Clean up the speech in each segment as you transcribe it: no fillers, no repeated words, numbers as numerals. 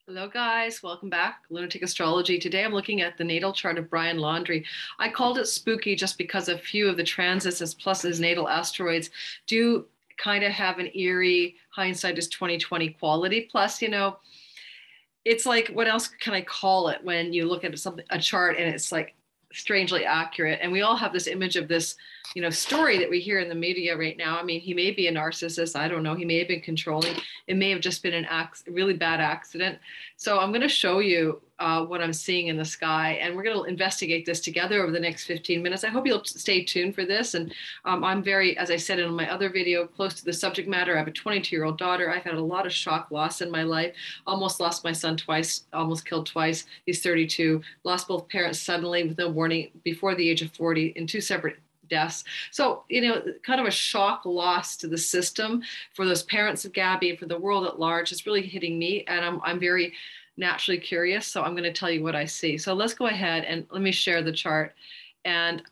Hello guys, welcome back. Lunatic Astrology. Today I'm looking at the natal chart of Brian Laundrie. I called it spooky just because a few of the transits plus his natal asteroids do kind of have an eerie hindsight is 2020 quality. Plus, it's like, what else can I call it when you look at a chart and it's like strangely accurate? And we all have this image of this, story that we hear in the media right now. I mean, he may be a narcissist. I don't know. He may have been controlling. It may have just been a really bad accident. So I'm going to show you what I'm seeing in the sky, and we're going to investigate this together over the next 15 minutes. I hope you'll stay tuned for this. And I'm very, as I said in my other video, close to the subject matter. I have a 22-year-old daughter. I've had a lot of shock loss in my life. Almost lost my son twice, almost killed twice. He's 32. Lost both parents suddenly with no warning before the age of 40 in two separate deaths. So, kind of a shock loss to the system for those parents of Gabby and for the world at large is really hitting me. And I'm very naturally curious. So I'm going to tell you what I see. So let's go ahead and let me share the chart. And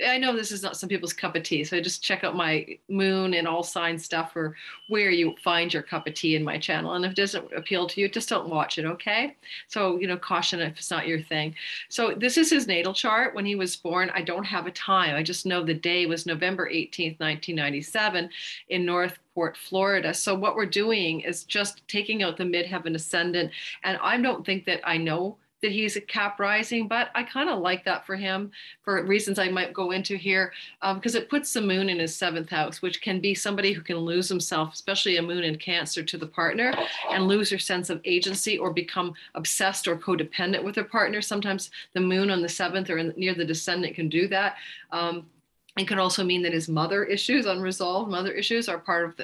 I know this is not some people's cup of tea, so just check out my moon and all sign stuff or where you find your cup of tea in my channel. And if it doesn't appeal to you, just don't watch it, okay? So, caution if it's not your thing. So this is his natal chart. When he was born, I don't have a time. I just know the day was November 18th, 1997 in Northport, Florida. So what we're doing is just taking out the midheaven ascendant. And I don't think that I know that he's a Cap rising, but I kind of like that for him for reasons I might go into here, because it puts the moon in his seventh house, which can be somebody who can lose himself, especially a moon in Cancer, to the partner and lose their sense of agency or become obsessed or codependent with their partner. Sometimes the moon on the seventh or near the descendant can do that. It could also mean that his mother issues, unresolved mother issues, are part of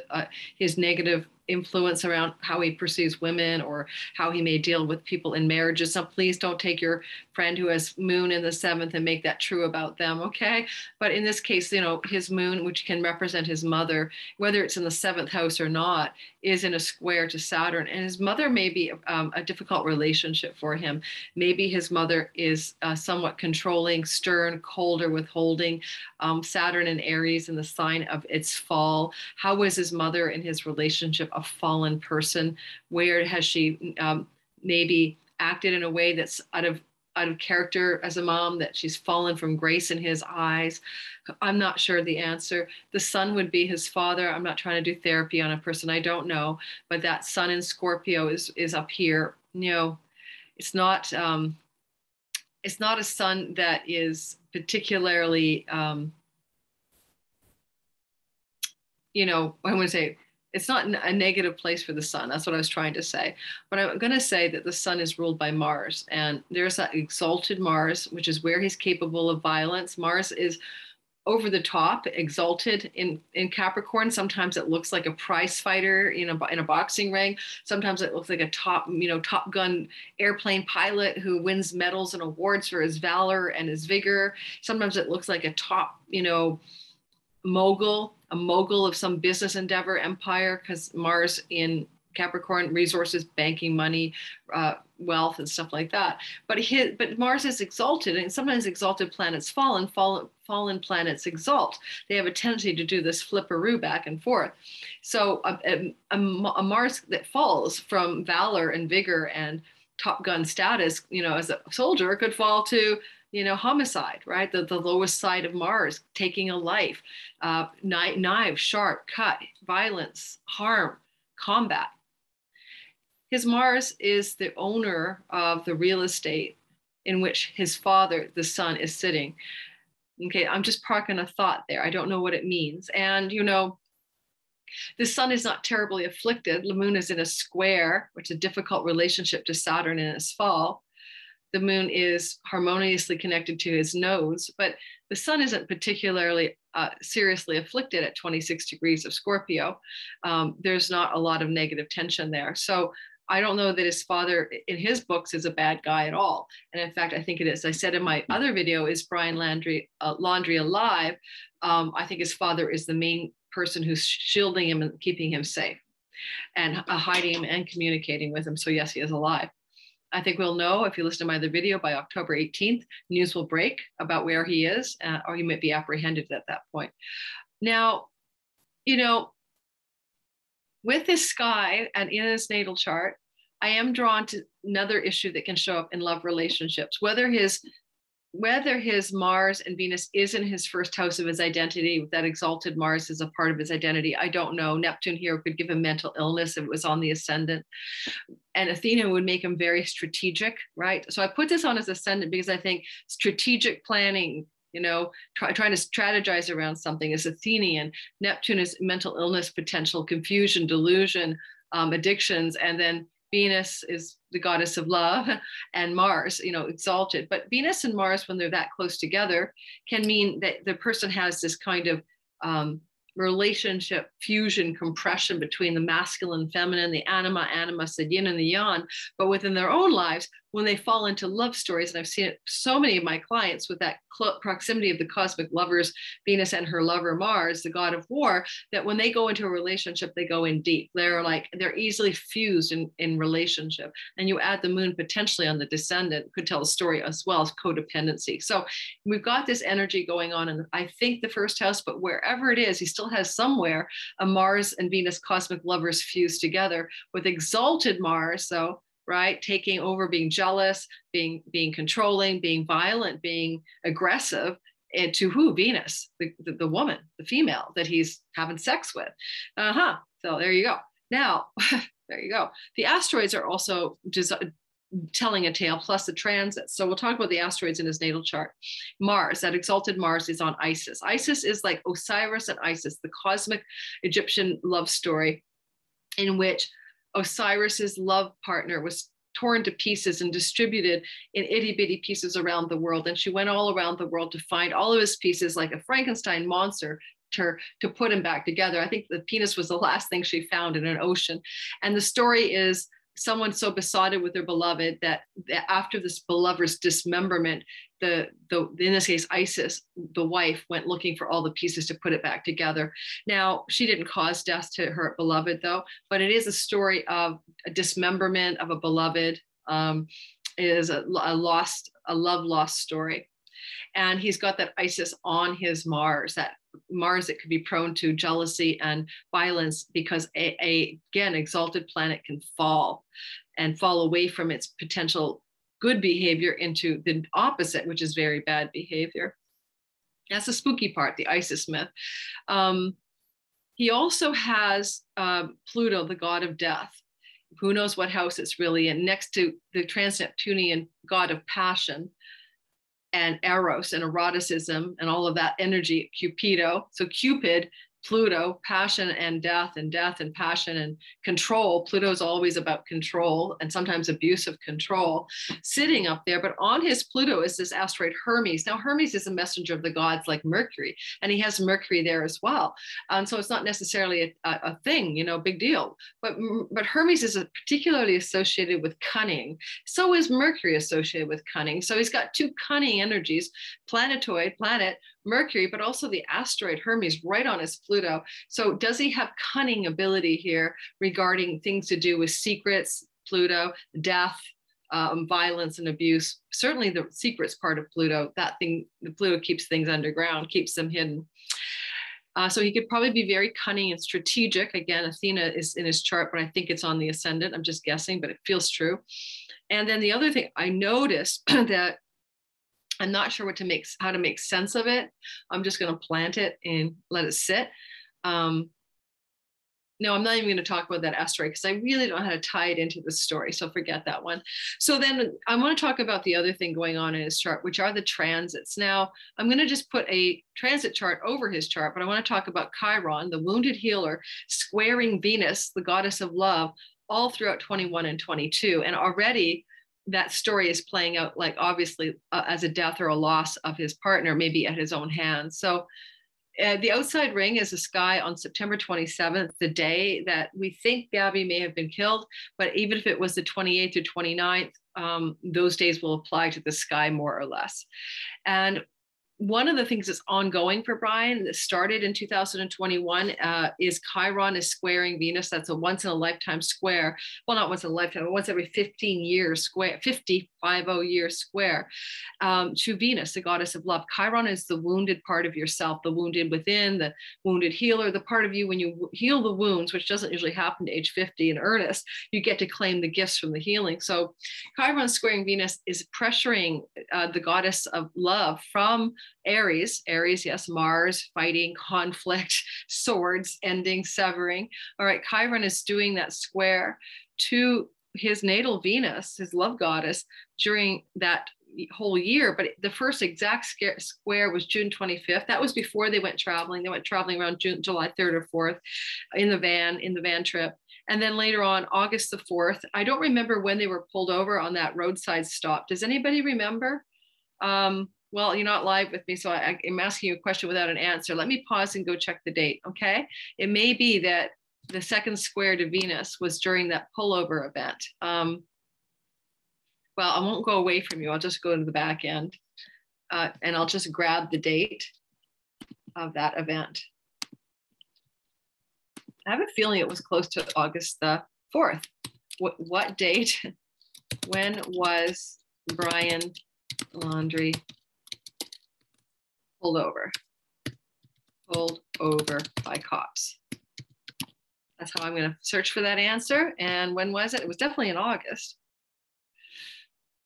his negative influence around how he perceives women or how he may deal with people in marriages. So please don't take your friend who has moon in the seventh and make that true about them, okay? But in this case, his moon, which can represent his mother, whether it's in the seventh house or not, is in a square to Saturn. And his mother may be a difficult relationship for him. Maybe his mother is somewhat controlling, stern, colder, withholding. Saturn in Aries in the sign of its fall. How was his mother in his relationship a fallen person? Where has she maybe acted in a way that's out of character as a mom, that she's fallen from grace in his eyes? I'm not sure the answer. The sun would be his father. I'm not trying to do therapy on a person I don't know, but that sun in Scorpio is up here. It's not a sun that is particularly I want to say it's not a negative place for the sun. That's what I was trying to say. But I'm going to say that the sun is ruled by Mars. And there's that exalted Mars, which is where he's capable of violence. Mars is over the top, exalted in Capricorn. Sometimes it looks like a prize fighter in a boxing ring. Sometimes it looks like a Top Gun airplane pilot who wins medals and awards for his valor and his vigor. Sometimes it looks like a top, mogul of some business endeavor, empire, because Mars in Capricorn, resources, banking, money, wealth, and stuff like that. But Mars is exalted, and sometimes exalted planets fall, and fallen planets exalt. They have a tendency to do this flipperoo back and forth. So a Mars that falls from valor and vigor and Top Gun status, as a soldier, could fall to homicide, right? The lowest side of Mars, taking a life, knife, sharp, cut, violence, harm, combat. His Mars is the owner of the real estate in which his father, the sun, is sitting. Okay, I'm just parking a thought there. I don't know what it means. And, the sun is not terribly afflicted. The moon is in a square, which is a difficult relationship to Saturn in its fall. The moon is harmoniously connected to his nodes, but the sun isn't particularly seriously afflicted at 26 degrees of Scorpio. There's not a lot of negative tension there. So I don't know that his father in his books is a bad guy at all. And in fact, I think it is. I said in my other video, is Brian Laundrie alive? I think his father is the main person who's shielding him and keeping him safe and hiding him and communicating with him. So yes, he is alive. I think we'll know if you listen to my other video by October 18th, news will break about where he is, or he might be apprehended at that point. Now, with this sky and in his natal chart, I am drawn to another issue that can show up in love relationships, whether his Mars and Venus is in his first house of his identity, that exalted Mars is a part of his identity. I don't know. Neptune here could give him mental illness if it was on the ascendant. And Athena would make him very strategic, right? So I put this on his ascendant because I think strategic planning, trying to strategize around something is Athenian. Neptune is mental illness, potential confusion, delusion, addictions, and then Venus is the goddess of love, and Mars, exalted. But Venus and Mars, when they're that close together, can mean that the person has this kind of relationship fusion compression between the masculine and feminine, the animus, the yin and the yang. But within their own lives, when they fall into love stories, and I've seen it so many of my clients with that proximity of the cosmic lovers, Venus and her lover Mars, the god of war, that when they go into a relationship, they go in deep. They're easily fused in relationship. And you add the moon potentially on the descendant, could tell a story as well as codependency. So we've got this energy going on, and I think the first house, but wherever it is, he still has somewhere a Mars and Venus cosmic lovers fused together with exalted Mars. So right, taking over, being jealous, being controlling, being violent, being aggressive, and to who? Venus, the woman, the female that he's having sex with. So there you go. Now, there you go. The asteroids are also just telling a tale, plus the transits. So we'll talk about the asteroids in his natal chart. Mars, that exalted Mars, is on Isis. Isis is like Osiris and Isis, the cosmic Egyptian love story in which Osiris's love partner was torn to pieces and distributed in itty bitty pieces around the world. And she went all around the world to find all of his pieces like a Frankenstein monster to put him back together. I think the penis was the last thing she found in an ocean. And the story is someone so besotted with their beloved that after this beloved's dismemberment, in this case, Isis, the wife, went looking for all the pieces to put it back together. Now, she didn't cause death to her beloved, though, but it is a story of a dismemberment of a beloved. Is a love lost story. And he's got that Isis on his Mars, that Mars that could be prone to jealousy and violence, because again, exalted planet can fall away from its potential good behavior into the opposite, which is very bad behavior. That's the spooky part, the Isis myth. He also has Pluto, the god of death. Who knows what house it's really in, next to the trans-Neptunian god of passion and eros and eroticism and all of that energy, Cupido. So Cupid, Pluto, passion and death and passion and control. Pluto's always about control and sometimes abusive control, sitting up there. But on his Pluto is this asteroid Hermes. Now, Hermes is a messenger of the gods like Mercury, and he has Mercury there as well. And so it's not necessarily a thing, big deal. But Hermes is particularly associated with cunning. So is Mercury associated with cunning. So he's got two cunning energies, planet, Mercury, but also the asteroid Hermes right on his Pluto. So does he have cunning ability here regarding things to do with secrets, Pluto, death, violence and abuse? Certainly the secrets part of Pluto, the Pluto keeps things underground, keeps them hidden. So he could probably be very cunning and strategic. Again, Athena is in his chart, but I think it's on the ascendant. I'm just guessing, but it feels true. And then the other thing I noticed that I'm not sure how to make sense of it. I'm just going to plant it and let it sit. No, I'm not even going to talk about that asteroid because I really don't know how to tie it into the story. So forget that one. So then I want to talk about the other thing going on in his chart, which are the transits. Now, I'm going to just put a transit chart over his chart, but I want to talk about Chiron, the wounded healer, squaring Venus, the goddess of love, all throughout 21 and 22. And already that story is playing out, like obviously as a death or a loss of his partner, maybe at his own hands. So the outside ring is the sky on September 27th, the day that we think Gabby may have been killed. But even if it was the 28th or 29th, those days will apply to the sky more or less. And one of the things that's ongoing for Brian that started in 2021 is Chiron is squaring Venus. That's a once in a lifetime square. Well, not once in a lifetime, but once every 15 years square, 50 years square to Venus, the goddess of love. Chiron is the wounded part of yourself, the wounded within, the wounded healer, the part of you when you heal the wounds, which doesn't usually happen to age 50 in earnest, you get to claim the gifts from the healing. So Chiron squaring Venus is pressuring the goddess of love from Aries, yes, Mars, fighting, conflict, swords, ending, severing. All right, Chiron is doing that square to his natal Venus, his love goddess, during that whole year. But the first exact square was June 25th. That was before they went traveling. They went traveling around July 3rd or 4th in the van trip. And then later on, August the 4th, I don't remember when they were pulled over on that roadside stop. Does anybody remember? Well, you're not live with me, so I'm asking you a question without an answer. Let me pause and go check the date, okay? It may be that the second square to Venus was during that pullover event. Well, I won't go away from you. I'll just go to the back end and I'll just grab the date of that event. I have a feeling it was close to August the 4th. What date? When was Brian Laundrie pulled over by cops? That's how I'm going to search for that answer. And when was it? It was definitely in August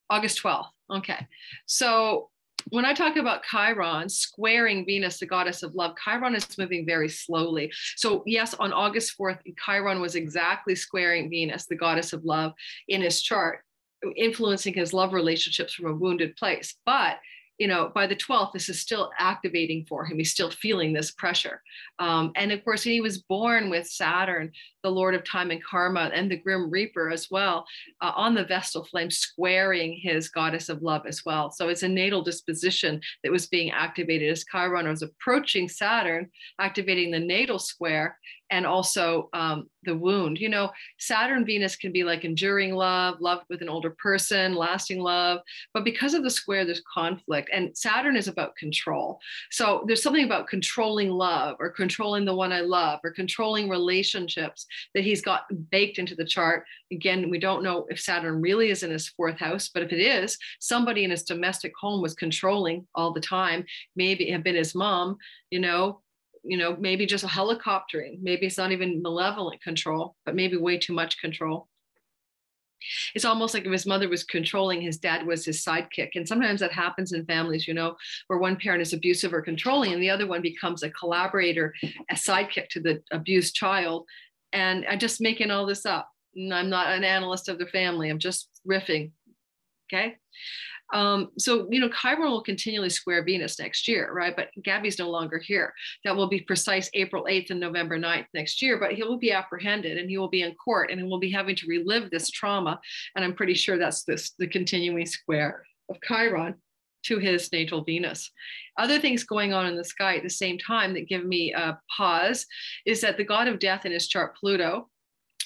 12th. Okay. So when I talk about Chiron squaring Venus, the goddess of love, Chiron is moving very slowly. So yes, on August 4th, Chiron was exactly squaring Venus, the goddess of love, in his chart, influencing his love relationships from a wounded place. But by the 12th, this is still activating for him. He's still feeling this pressure. And of course, he was born with Saturn, the Lord of time and karma, and the Grim Reaper as well, on the Vestal flame, squaring his goddess of love as well. So it's a natal disposition that was being activated as Chiron was approaching Saturn, activating the natal square, and also the wound. Saturn Venus can be like enduring love with an older person, lasting love. But because of the square, there's conflict. And Saturn is about control. So there's something about controlling love or controlling the one I love or controlling relationships that he's got baked into the chart. Again, we don't know if Saturn really is in his 4th house, but if it is, somebody in his domestic home was controlling all the time. Maybe it had been his mom, maybe just a helicoptering. Maybe it's not even malevolent control, but maybe way too much control. It's almost like if his mother was controlling, his dad was his sidekick. And sometimes that happens in families, where one parent is abusive or controlling and the other one becomes a collaborator, a sidekick to the abused child. And I'm just making all this up. And I'm not an analyst of the family. I'm just riffing. Okay. So Chiron will continually square Venus next year, right? But Gabby's no longer here. That will be precise April 8th and November 9th next year, but he will be apprehended and he will be in court and he will be having to relive this trauma. And I'm pretty sure that's the continuing square of Chiron to his natal Venus. Other things going on in the sky at the same time that give me a pause is that the god of death in his chart, Pluto,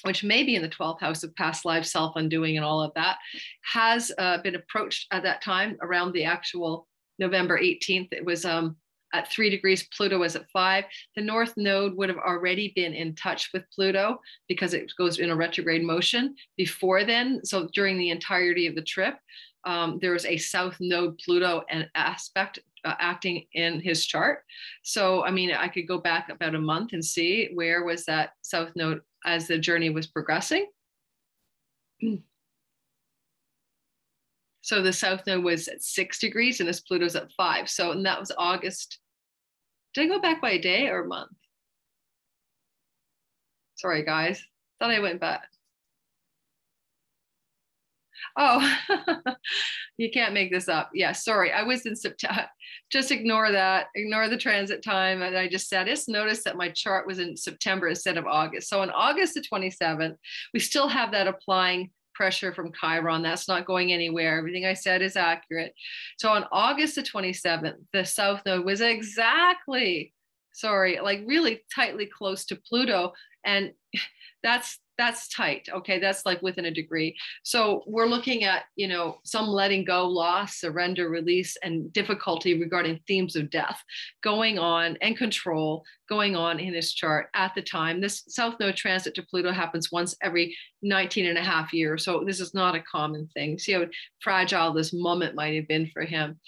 which may be in the 12th house of past life, self-undoing and all of that, has been approached at that time around the actual November 18th. It was at 3 degrees, Pluto was at 5. The North Node would have already been in touch with Pluto because it goes in a retrograde motion before then. So during the entirety of the trip, there was a South Node Pluto aspect acting in his chart. So, I could go back about a month and see where was that South Node as the journey was progressing. So the South Node was at 6 degrees and this Pluto's at 5. So, and that was August. Did I go back by a day or a month? Sorry, guys. Thought I went back. Oh, you can't make this up. Yeah, sorry. I was in September. Just ignore that. Ignore the transit time. And I just said, just notice that my chart was in September instead of August. So on August the 27th, we still have that applying pressure from Chiron. That's not going anywhere. Everything I said is accurate. So on August the 27th, the South Node was exactly, like really tightly close to Pluto. And that's that's tight. Okay. That's like within a degree. So we're looking at, you know, some letting go, loss, surrender, release, and difficulty regarding themes of death going on and control going on in his chart at the time. This South Node transit to Pluto happens once every 19 and a half years. So this is not a common thing. See how fragile this moment might have been for him.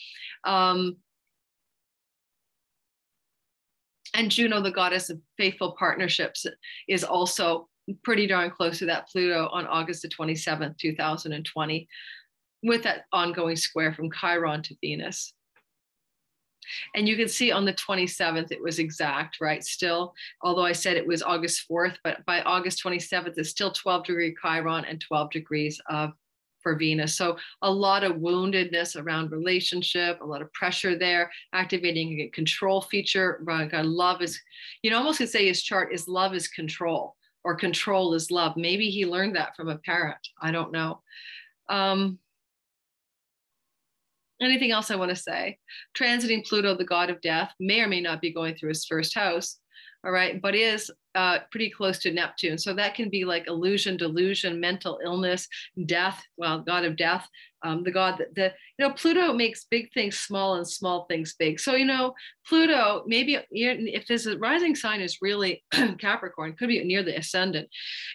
And Juno, the goddess of faithful partnerships, is also pretty darn close to that Pluto on August the 27th, 2020, with that ongoing square from Chiron to Venus. And you can see on the 27th, it was exact, right? Still, although I said it was August 4th, but by August 27th, it's still 12-degree Chiron and 12 degrees for Venus. So a lot of woundedness around relationship, a lot of pressure there, activating a control feature. Love is, you know, almost could say his chart is love is control, or control is love. Maybe he learned that from a parent. I don't know. Anything else I want to say? Transiting Pluto, the god of death, may or may not be going through his first house. All right, but is pretty close to Neptune. So that can be like illusion, delusion, mental illness, death. Well, god of death, the god that, you know, Pluto makes big things small and small things big. So, you know, Pluto, maybe if this rising sign is really Capricorn, could be near the ascendant,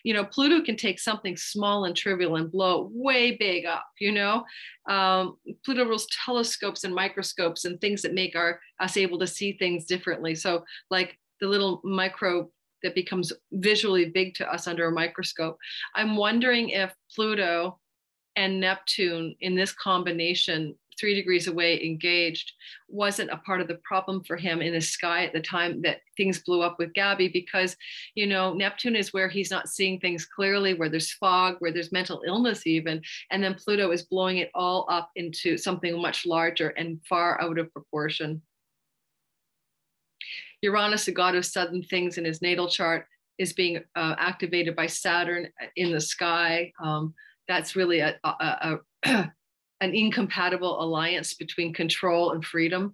you know, Pluto can take something small and trivial and blow way big up, you know. Pluto rules telescopes and microscopes and things that make us able to see things differently. So like the little micro that becomes visually big to us under a microscope. I'm wondering if Pluto and Neptune in this combination, 3 degrees away, engaged, wasn't a part of the problem for him in the sky at the time that things blew up with Gabby, because, you know, Neptune is where he's not seeing things clearly, where there's fog, where there's mental illness even. And then Pluto is blowing it all up into something much larger and far out of proportion. Uranus, the god of sudden things in his natal chart, is being activated by Saturn in the sky. That's really an incompatible alliance between control and freedom.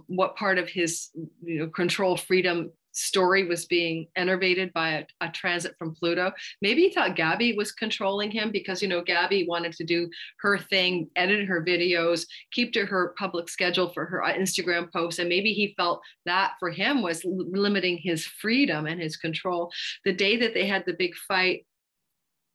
What part of his, you know, control freedom story was being enervated by a transit from Pluto? Maybe he thought Gabby was controlling him because, you know, Gabby wanted to do her thing, edit her videos, keep to her public schedule for her Instagram posts. And maybe he felt that for him was limiting his freedom and his control. The day that they had the big fight,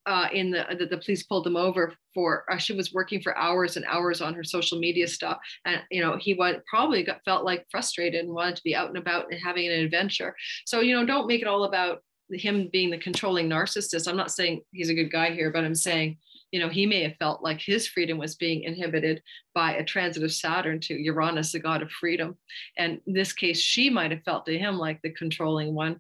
the police pulled him over for, she was working for hours and hours on her social media stuff. And, you know, he felt like frustrated and wanted to be out and about and having an adventure. So, you know, don't make it all about him being the controlling narcissist. I'm not saying he's a good guy here, but I'm saying, you know, he may have felt like his freedom was being inhibited by a transit of Saturn to Uranus, the god of freedom. And in this case, she might have felt to him like the controlling one.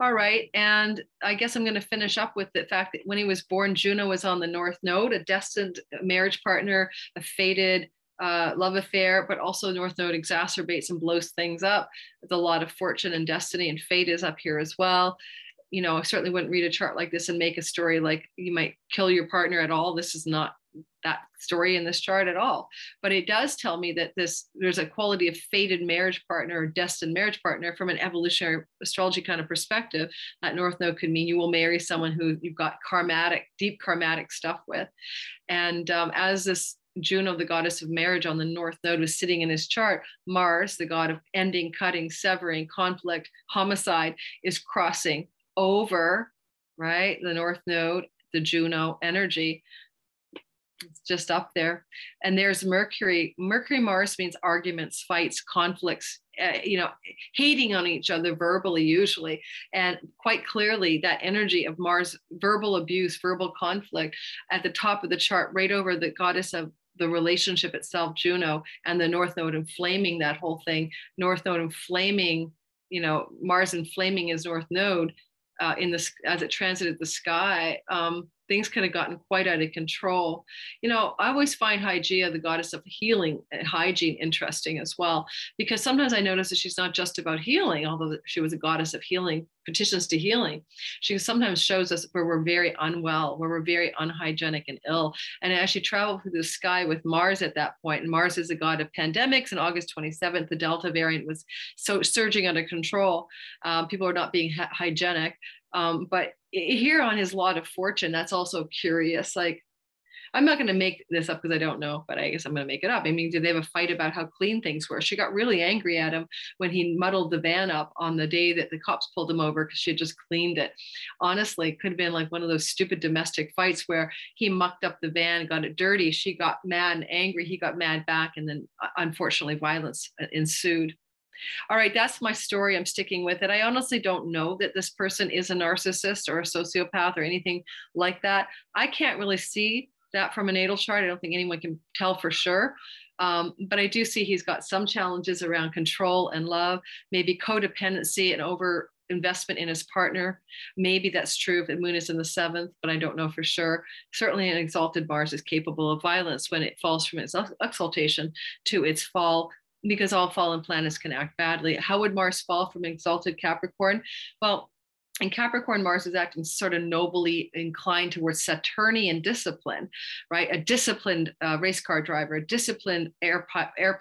All right. And I guess I'm going to finish up with the fact that when he was born, Juno was on the North Node, a destined marriage partner, a fated love affair, but also North Node exacerbates and blows things up. There's a lot of fortune and destiny, and fate is up here as well. You know, I certainly wouldn't read a chart like this and make a story like you might kill your partner at all. This is not that story in this chart at all. But it does tell me that there's a quality of fated marriage partner or destined marriage partner from an evolutionary astrology kind of perspective. That North Node could mean you will marry someone who you've got deep karmatic stuff with. And as this Juno, the goddess of marriage on the North Node, was sitting in his chart, Mars, the god of ending, cutting, severing, conflict, homicide, is crossing over, right? The North Node, the Juno energy. It's just up there. And there's Mercury. Mercury Mars means arguments, fights, conflicts, you know, hating on each other verbally usually. And quite clearly that energy of Mars, verbal abuse, verbal conflict at the top of the chart, right over the goddess of the relationship itself, Juno, and the North Node inflaming that whole thing. North Node inflaming, you know, Mars inflaming his North Node as it transited the sky. things could have gotten quite out of control. You know, I always find Hygeia, the goddess of healing and hygiene, interesting as well, because sometimes I notice that she's not just about healing, although she was a goddess of healing, petitions to healing. She sometimes shows us where we're very unwell, where we're very unhygienic and ill. And as she traveled through the sky with Mars at that point, and Mars is the god of pandemics, and August 27th, the Delta variant was so surging out of control. People are not being hygienic. But here on his lot of fortune, that's also curious. Like, I'm not going to make this up because I don't know, but I guess I'm going to make it up. I mean, did they have a fight about how clean things were? She got really angry at him when he muddled the van up on the day that the cops pulled him over because she had just cleaned it. Honestly, it could have been like one of those stupid domestic fights where he mucked up the van, got it dirty. She got mad and angry. He got mad back. And then unfortunately, violence ensued. All right, that's my story. I'm sticking with it. I honestly don't know that this person is a narcissist or a sociopath or anything like that. I can't really see that from a natal chart. I don't think anyone can tell for sure. But I do see he's got some challenges around control and love, maybe codependency and over investment in his partner. Maybe that's true if the moon is in the 7th, but I don't know for sure. Certainly an exalted Mars is capable of violence when it falls from its exaltation to its fall, because all fallen planets can act badly. How would Mars fall from exalted Capricorn? Well, in Capricorn, Mars is acting sort of nobly inclined towards Saturnian discipline, right? A disciplined race car driver, a disciplined air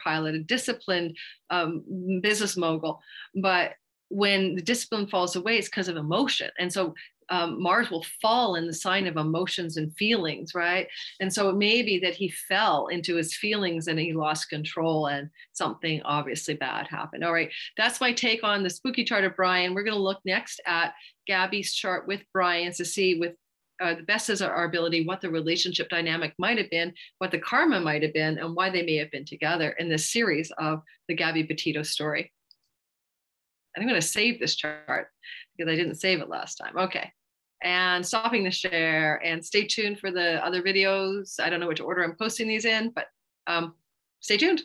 pilot, a disciplined business mogul. But when the discipline falls away, it's because of emotion. And so Mars will fall in the sign of emotions and feelings, right? And so it may be that he fell into his feelings and he lost control and something obviously bad happened. All right, that's my take on the spooky chart of Brian. We're going to look next at Gabby's chart with Brian to see with the best as our ability what the relationship dynamic might have been, what the karma might have been, and why they may have been together in this series of the Gabby Petito story. And I'm going to save this chart because I didn't save it last time. Okay. And stopping the share, and stay tuned for the other videos. I don't know which order I'm posting these in, but stay tuned.